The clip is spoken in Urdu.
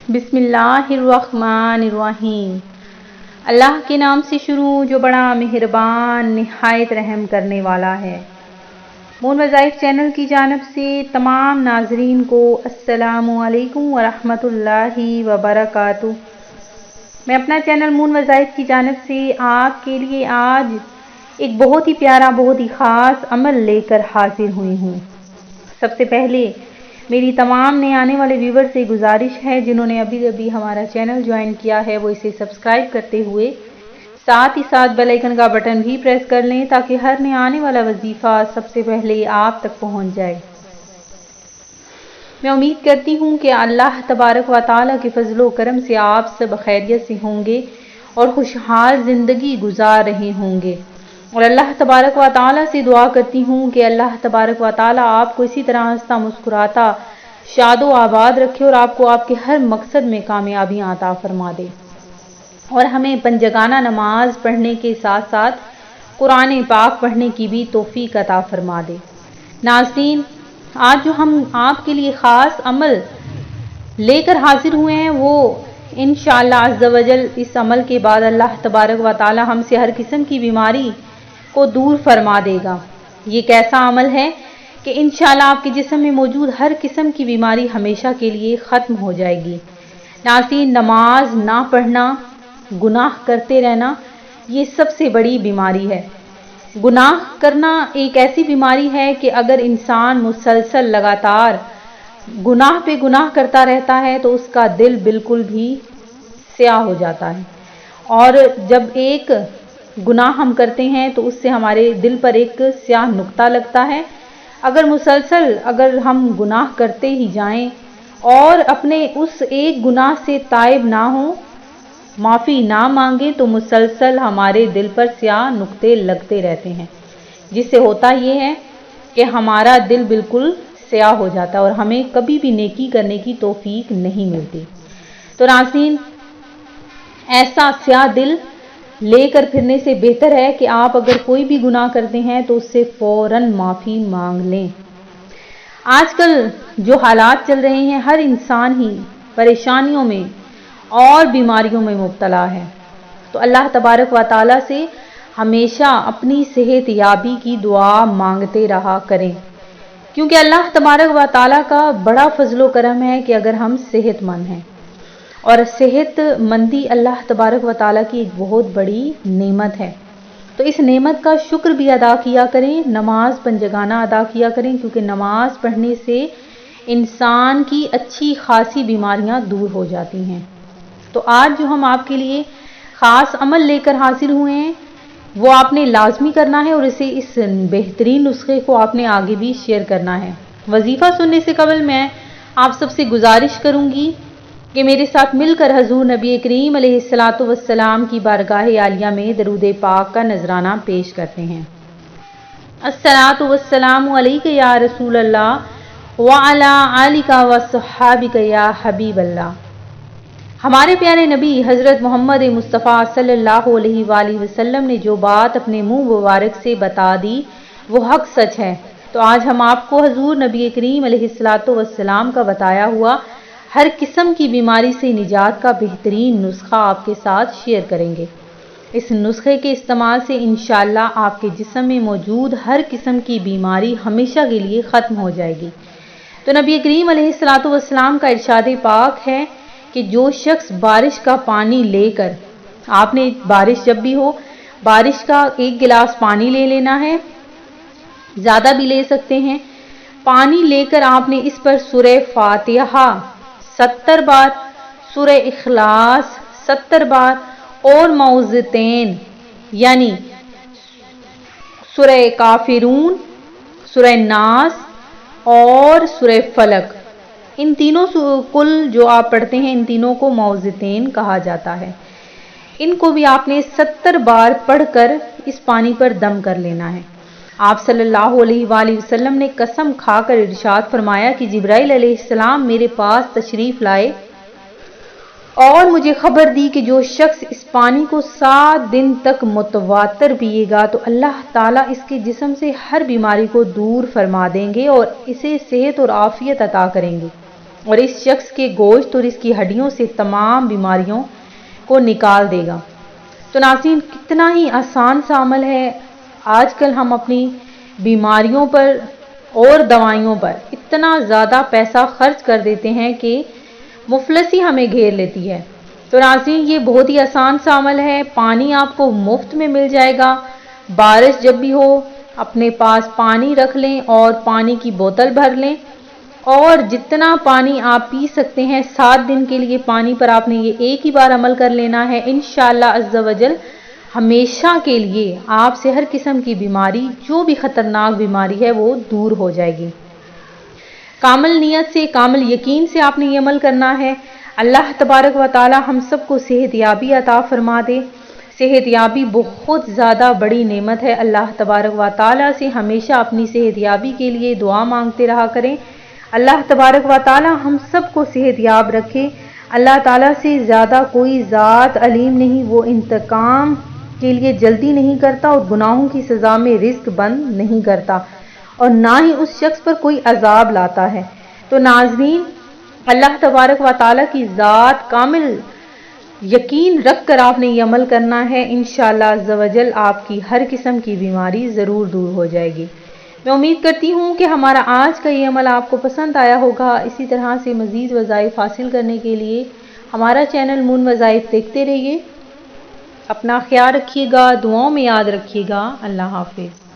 بسم اللہ الرحمن الرحیم۔ اللہ کے نام سے شروع جو بڑا مہربان نہایت رحم کرنے والا ہے۔ مون وظائف چینل کی جانب سے تمام ناظرین کو السلام علیکم ورحمۃ اللہ وبرکاتہ۔ میں اپنا چینل مون وظائف کی جانب سے آپ کے لیے آج ایک بہت ہی پیارا بہت ہی خاص عمل لے کر حاضر ہوئی ہوں۔ سب سے پہلے میری تمام نئے آنے والے ویور سے گزارش ہے جنہوں نے ابھی ہمارا چینل جوائن کیا ہے وہ اسے سبسکرائب کرتے ہوئے ساتھ ہی ساتھ بیل آئیکن کا بٹن بھی پریس کر لیں تاکہ ہر نئے آنے والا وظیفہ سب سے پہلے آپ تک پہنچ جائے۔ میں امید کرتی ہوں کہ اللہ تبارک و تعالیٰ کے فضل و کرم سے آپ سب خیریت سے ہوں گے اور خوشحال زندگی گزار رہے ہوں گے، اور اللہ تبارک و تعالیٰ سے دعا کرتی ہوں کہ اللہ تبارک و تعالیٰ آپ کو اسی طرح ہنستا مسکراتا شاد و آباد رکھے اور آپ کو آپ کے ہر مقصد میں کامیابیاں عطا فرما دے، اور ہمیں پنجگانہ نماز پڑھنے کے ساتھ ساتھ قرآن پاک پڑھنے کی بھی توفیق عطا فرما دے۔ ناظرین، آج جو ہم آپ کے لیے خاص عمل لے کر حاضر ہوئے ہیں وہ انشاءاللہ عز و جل اس عمل کے بعد اللہ تبارک و تعالیٰ ہم سے ہر قسم کی بیماری کو دور فرما دے گا۔ یہ کیسا عمل ہے کہ انشاءاللہ آپ کے جسم میں موجود ہر قسم کی بیماری ہمیشہ کے لیے ختم ہو جائے گی۔ ناظرین، نماز نہ پڑھنا، گناہ کرتے رہنا، یہ سب سے بڑی بیماری ہے۔ گناہ کرنا ایک ایسی بیماری ہے کہ اگر انسان مسلسل لگاتار گناہ پہ گناہ کرتا رہتا ہے تو اس کا دل بالکل بھی سیاہ ہو جاتا ہے، اور جب ایک گناہ ہم کرتے ہیں تو اس سے ہمارے دل پر ایک سیاہ نقطہ لگتا ہے۔ اگر ہم گناہ کرتے ہی جائیں اور اپنے اس ایک گناہ سے تائب نہ ہوں، معافی نہ مانگیں، تو مسلسل ہمارے دل پر سیاہ نقطے لگتے رہتے ہیں، جس سے ہوتا یہ ہے کہ ہمارا دل بالکل سیاہ ہو جاتا ہے اور ہمیں کبھی بھی نیکی کرنے کی توفیق نہیں ملتی۔ تو ناظرین، ایسا سیاہ دل لے کر پھرنے سے بہتر ہے کہ آپ اگر کوئی بھی گناہ کرتے ہیں تو اس سے فوراً معافی مانگ لیں۔ آج کل جو حالات چل رہے ہیں، ہر انسان ہی پریشانیوں میں اور بیماریوں میں مبتلا ہے، تو اللہ تبارک و تعالیٰ سے ہمیشہ اپنی صحت یابی کی دعا مانگتے رہا کریں، کیونکہ اللہ تبارک و تعالیٰ کا بڑا فضل و کرم ہے کہ اگر ہم صحت مند ہیں، اور صحت مندی اللہ تبارک و تعالیٰ کی ایک بہت بڑی نعمت ہے، تو اس نعمت کا شکر بھی ادا کیا کریں، نماز پنجگانہ ادا کیا کریں، کیونکہ نماز پڑھنے سے انسان کی اچھی خاصی بیماریاں دور ہو جاتی ہیں۔ تو آج جو ہم آپ کے لیے خاص عمل لے کر حاضر ہوئے ہیں وہ آپ نے لازمی کرنا ہے، اور اس بہترین نسخے کو آپ نے آگے بھی شیئر کرنا ہے۔ وظیفہ سننے سے قبل میں آپ سب سے گزارش کروں گی کہ میرے ساتھ مل کر حضور نبی کریم علیہ الصلاۃ والسلام کی بارگاہ عالیہ میں درود پاک کا نذرانہ پیش کرتے ہیں۔ الصلاۃ والسلام علیک یا رسول اللہ وعلی آلک وصحابک یا حبیب اللہ۔ ہمارے پیارے نبی حضرت محمد مصطفیٰ صلی اللہ علیہ وآلہ وسلم نے جو بات اپنے منہ مبارک سے بتا دی وہ حق سچ ہے، تو آج ہم آپ کو حضور نبی کریم علیہ الصلاۃ والسلام کا بتایا ہوا ہر قسم کی بیماری سے نجات کا بہترین نسخہ آپ کے ساتھ شیئر کریں گے۔ اس نسخے کے استعمال سے انشاءاللہ آپ کے جسم میں موجود ہر قسم کی بیماری ہمیشہ کے لیے ختم ہو جائے گی۔ تو نبی کریم علیہ الصلاۃ والسلام کا ارشاد پاک ہے کہ جو شخص بارش کا پانی لے کر، آپ نے بارش جب بھی ہو بارش کا ایک گلاس پانی لے لینا ہے، زیادہ بھی لے سکتے ہیں، پانی لے کر آپ نے اس پر سورہ فاتحہ 70 بار، سورہ اخلاص 70 بار اور معوذتین یعنی سورہ کافرون، سورہ ناس اور سورہ فلق، ان تینوں کل جو آپ پڑھتے ہیں ان تینوں کو معوذتین کہا جاتا ہے، ان کو بھی آپ نے 70 بار پڑھ کر اس پانی پر دم کر لینا ہے۔ آپ صلی اللہ علیہ وآلہ وسلم نے قسم کھا کر ارشاد فرمایا کہ جبرائیل علیہ السلام میرے پاس تشریف لائے اور مجھے خبر دی کہ جو شخص اس پانی کو 7 دن تک متواتر پیے گا تو اللہ تعالیٰ اس کے جسم سے ہر بیماری کو دور فرما دیں گے اور اسے صحت اور عافیت عطا کریں گے۔ اور اس شخص کے گوشت اور اس کی ہڈیوں سے تمام بیماریوں کو نکال دے گا۔ تو ناظرین، کتنا ہی آسان سا عمل ہے۔ آج کل ہم اپنی بیماریوں پر اور دوائیوں پر اتنا زیادہ پیسہ خرچ کر دیتے ہیں کہ مفلسی ہمیں گھیر لیتی ہے۔ تو ناظرین، یہ بہت ہی آسان سا عمل ہے۔ پانی آپ کو مفت میں مل جائے گا۔ بارش جب بھی ہو اپنے پاس پانی رکھ لیں اور پانی کی بوتل بھر لیں، اور جتنا پانی آپ پی سکتے ہیں 7 دن کے لیے پانی پر آپ نے یہ ایک ہی بار عمل کر لینا ہے۔ انشاءاللہ عز و جل ہمیشہ کے لیے آپ سے ہر قسم کی بیماری، جو بھی خطرناک بیماری ہے، وہ دور ہو جائے گی۔ کامل نیت سے، کامل یقین سے آپ نے یہ عمل کرنا ہے۔ اللہ تبارک و تعالی ہم سب کو صحت یابی عطا فرما دے۔ صحت یابی بہت زیادہ بڑی نعمت ہے۔ اللہ تبارک و تعالی سے ہمیشہ اپنی صحت یابی کے لیے دعا مانگتے رہا کریں۔ اللہ تبارک و تعالی ہم سب کو صحت یاب رکھے۔ اللہ تعالی سے زیادہ کوئی ذات علیم نہیں، وہ انتقام کے لیے جلدی نہیں کرتا اور گناہوں کی سزا میں رزق بند نہیں کرتا، اور نہ ہی اس شخص پر کوئی عذاب لاتا ہے۔ تو ناظرین، اللہ تبارک و تعالی کی ذات کامل یقین رکھ کر آپ نے یہ عمل کرنا ہے۔ انشاءاللہ عز و جل آپ کی ہر قسم کی بیماری ضرور دور ہو جائے گی۔ میں امید کرتی ہوں کہ ہمارا آج کا یہ عمل آپ کو پسند آیا ہوگا۔ اسی طرح سے مزید وظائف حاصل کرنے کے لیے ہمارا چینل مون وظائف دیکھتے رہیے۔ اپنا خیال رکھیے گا، دعاؤں میں یاد رکھیے گا۔ اللہ حافظ۔